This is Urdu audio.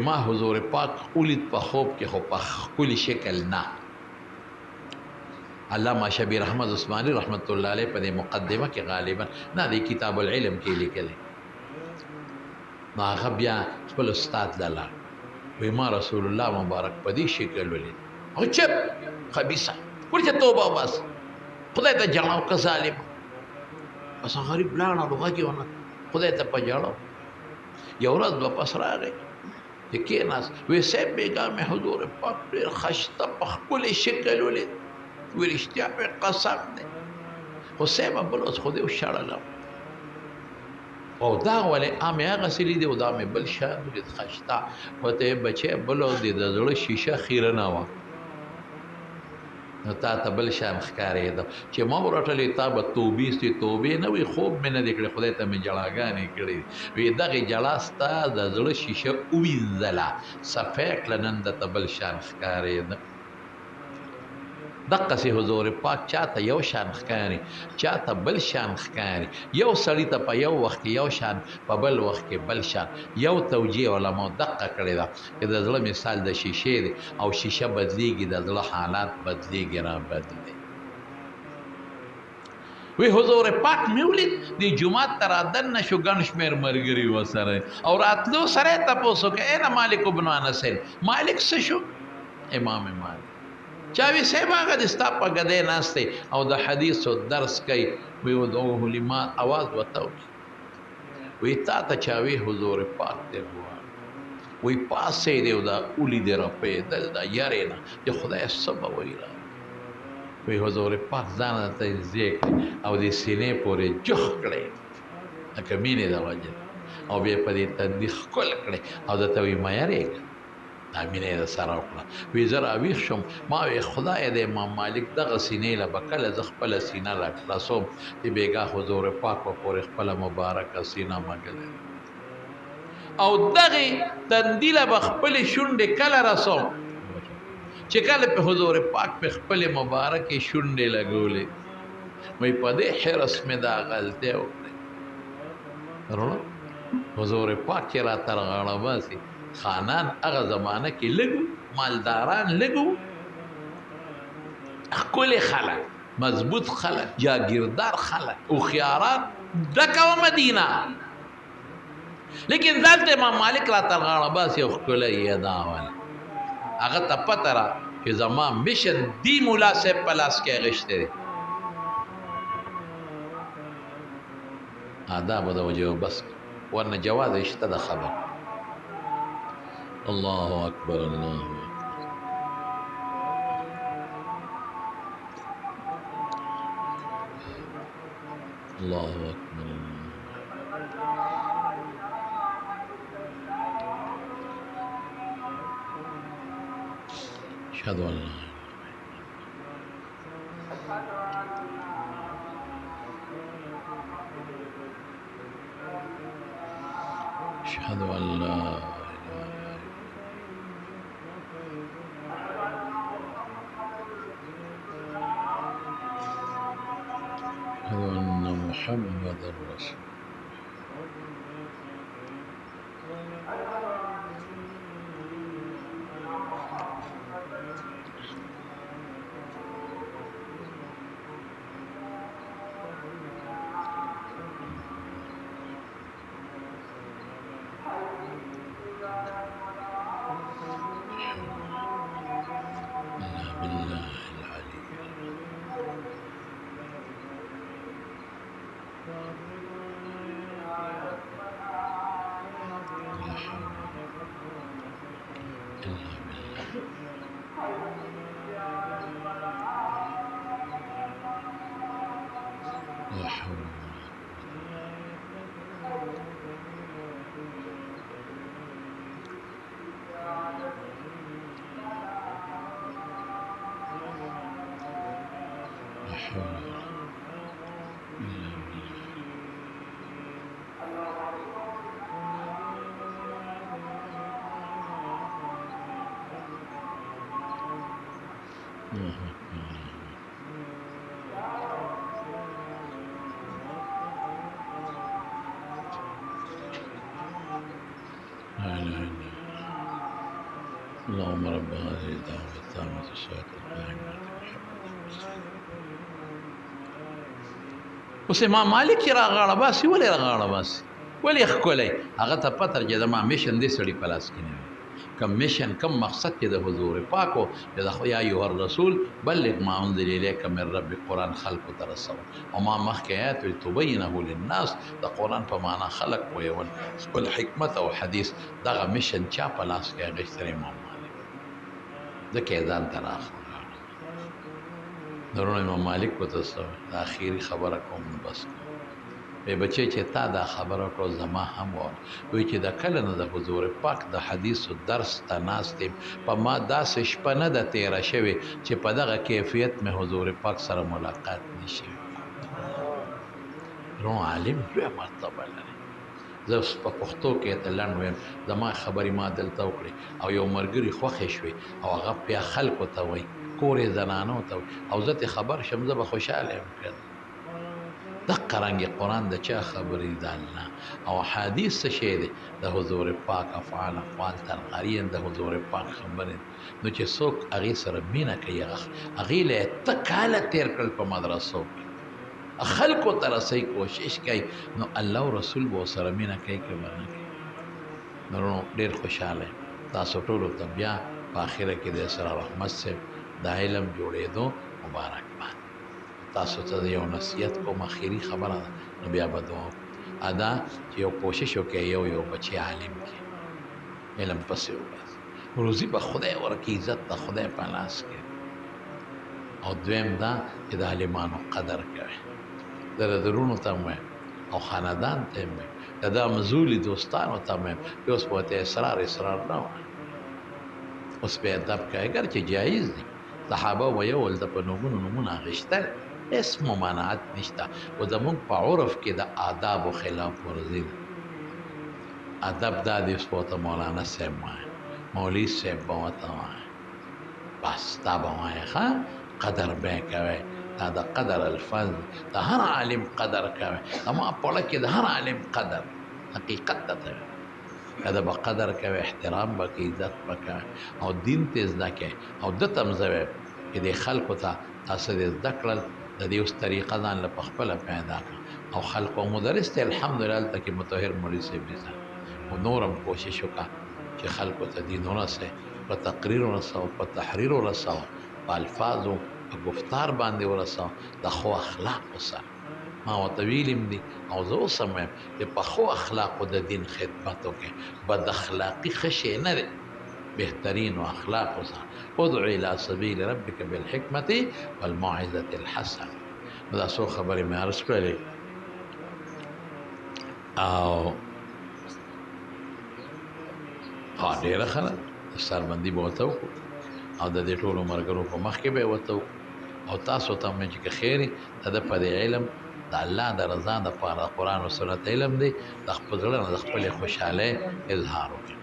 ما حضور پاک ولید په خوب کې خو په ښکلي شکل نه. علامه شبیر احمد عثماني رحمت الله علیه په دې مقدمه کې غالبا نه دی کتاب العلم کې لیکلی، نو هغه بیا خپل استاد له لاړ وایي ما رسول الله مبارک په دې شکل ولید. او چپ خبیثه ورته توبه وباس، خدای ته جړاو که ظالم. بس غریب لاړه غږ یې ونه خدای ته په جړاو. یو ورځ واپس راغی چې کېناست وایي صاحب بېګا مې حضور پاک ډېر ښایسته په ښکلي شکل ولید. وایي رښتیا مې قسم دی خو صاحبه بل اوس خو دې وشړلم او دا ولې مې هغسې لیدې او دا مې بل شان ولید ښایسته. ورته یې بچی بل اوس دې د زړه شیشه خیره نه وه، نو تا ته بل شان ښکارېده چې ما ورټلې تا به توبې سي توبې نه وي خوب مې نه دی کړی خدای ته مې جړاګانې کړې وي دغې جړا ستا د زړه شیشه ووینځله صفی کړه نن درته بل شان ښکارېده. دقسې حضور پاک چاته یو شان ښکاري چاته بل شان ښکاري. یو سړي ته په یو وخت کې یو شان په بل وخت کې بل شان. یو توجیه علماو دقه کړې ده چې د زړه مثال د شیشې دی او شیشه بدلیږي د زړه حالات بدلیږي را بدلی. وی حضور پاک مې ولید د جومات ته رادننه شو ګڼ شمېر ملګري ورسره او راتلو سره یې تپوس وکړ ای نه مالک بن انس مالک څه شو؟ امام مالک چا وی صاحب هغه د ستا په ګدۍ ناست دی او د حدیثو درس کوي. وی ودعوه لما اواز ورته وکړي وی تا ته چا وی حضور پاک دی غواړي وی پاسې دی او دا ولیدې راپېدل د یارې نه چې خدای څه به وایي را وی حضور پاک ځان ته یې ځای کړي او د سینې پورې جوخ کړی لکه مینې د وجې او بیا په دې تندي ښکل کړی او درته وی مه یارېږه دا مینه یې سره وکړه. وی زه راویښ شوم ما وی خدای د امام مالک دغه سینې له به کله زه خپله سینه راخلاصوم چې بېګا حضور پاک به پورې خپله مبارکه سینه مږلی او دغې تندي له به خپلې شونډې کله رسوم چې کله په حضور پاک په خپلې مبارکې شونډې لګولې. وی په دې حرص مې دا غلطۍ وکړې وروڼه حضور پاک چې راته رغاړه باسي خانان هغه زمانه کې لږو مالداران لږو ښکلي خلک مضبوط خلک جاگیردار خلک هوښیاران ډکه وه مدینه لیکن دلته امام مالک راته غاړه باسي او ښکلی یې دا وله هغه ته پته را چې زما مشن دی ملا صاحب په لاس کې اخیستی دی دا به د وجه بس ورنه جواز یې شته د خبر. الله اکبر الله اکبر الله اکبر اشهد ان لا اشهد ان لا أشهد أن محمد رسول لا حول لا حول لا إله إلا الله اللهم رب هذه الدعوة التامة الصلاة القائمة اوس امام مالک چې راغاړه باسي ولې راغاړه باسي ولې ښکلی هغه ته پته چې زما میشن دې سړي په لاس کې نه وي کم میشن کم مقصد کې د حضور پاکو چې د یا ایها الرسول بلغ ما انزل الیک من ربک قرآن خلقو ته رسوه او ما مخکې آیات ویل تبینه للناس د قرآن په معنا خلق پوهول خپل حکمت او حدیث دغه میشن چا په لاس کې اخیستی امام مالک ځکه یې ځان ته راغله درونه امام مالک ورته څه د اخري خبره کوم بس وی بچی چې تا دا خبره کړو زما هم وه وی چې د کله نه د حضور پاک د حدیثو درس ته ناست یم په ما داسې شپه نه ده تېره شوې چې په دغه کیفیت مې حضور پاک سره ملاقات نه شوي درونه عالم لویه مرتبه لري زه اوس په پښتو کې ته لنډ ویم زما خبرې ما دلته وکړې او یو ملګري خوښې شوې او هغه بیا خلکو ته وایي کور یې زنانو ته او زه ترې خبر شم زه به خوشحاله یم دقه رنګې قرآن د چا خبرې د الله او حدیث څه شی دی د حضور پاک افعال اقوال ترغارین د حضور پاک خبرې نو چې څوک هغې سره مینه کوي هغې له یې ته کاله تېر کړل په مدرسو کې خلکو ته رسوي کوشش کوي نو الله او رسول به ورسره مینه کوي که به نه کوي نو ډېر خوشحاله یم تاسو ټولو ته بیا په اخره کې د اسرار احمد صاحب د علم جوړېدو مبارکباد تاسو ته یو نصیحت کوم اخري خبره ده نو بیا به دعا ادا چې یو کوشش وکړئ یو بچی عالم کې علم پسې وباسي روزي به خدای ورکړي عزت د خدای په لاس کې او دویم دا چې د عالمانو قدر کوئ د درونو ته هم او خاندان ته هم د دا مزولي دوستانو ته هم اوس به ورته اصرار نه وایي اوس به ادب کوي اگر چې جایز دي صحابه ویل د په نومونه اخیستل هیڅ ممانعت نشته او زموږ په عرف کې د آدابو خلاف ورزي ده ادب دا دی اوس ورته مولانا صاحب وایي مولوي صاحب به ورته وایي بس دا به وایي ښه قدر به یې کوئ دا د قدر الفاظ د هر عالم قدر کوئ زما پوړه کې د هر عالم قدر حقیقت ته که د به قدر کوي احترام به کوي عزت به کوي او دین ته زده کوي او ده ته هم زه وایم چې دې خلکو ته تاسو دې زده کړل د دې اوس طریقه ځان له پخپله پیدا کړه او خلکو مدرس ته الحمدلله هلته کې مطهر مولوي صاحب دي او نور هم کوشش وکړه چې خلکو ته دین ورسوي په تقریر ورسوه په تحریر ورسوه په الفاظو په گفتار باندې ورسوه د ښو اخلاقو سره ما ورته ویلیم دي او زه اوس هم وایم چې په ښو اخلاقو د دین خدمت وکړئ بد اخلاقي ښه شی نه دی بهترینو اخلاقو سره ادعو الى سبیل ربک بالحکمة والموعظة الحسنة دا څو خبرې مې عرض کړلې او ډېره ښه ده سربندي به ورته وکړو او د دې ټولو ملګرو په مخ کې به یې ورته وکړو او تاسو ته مې چې که خیر د ده په دې علم د الله د رضا دپاره قرآن و سنت علم دی د خپل زړه نه د خپلې خوشحالۍ اظهار وکړي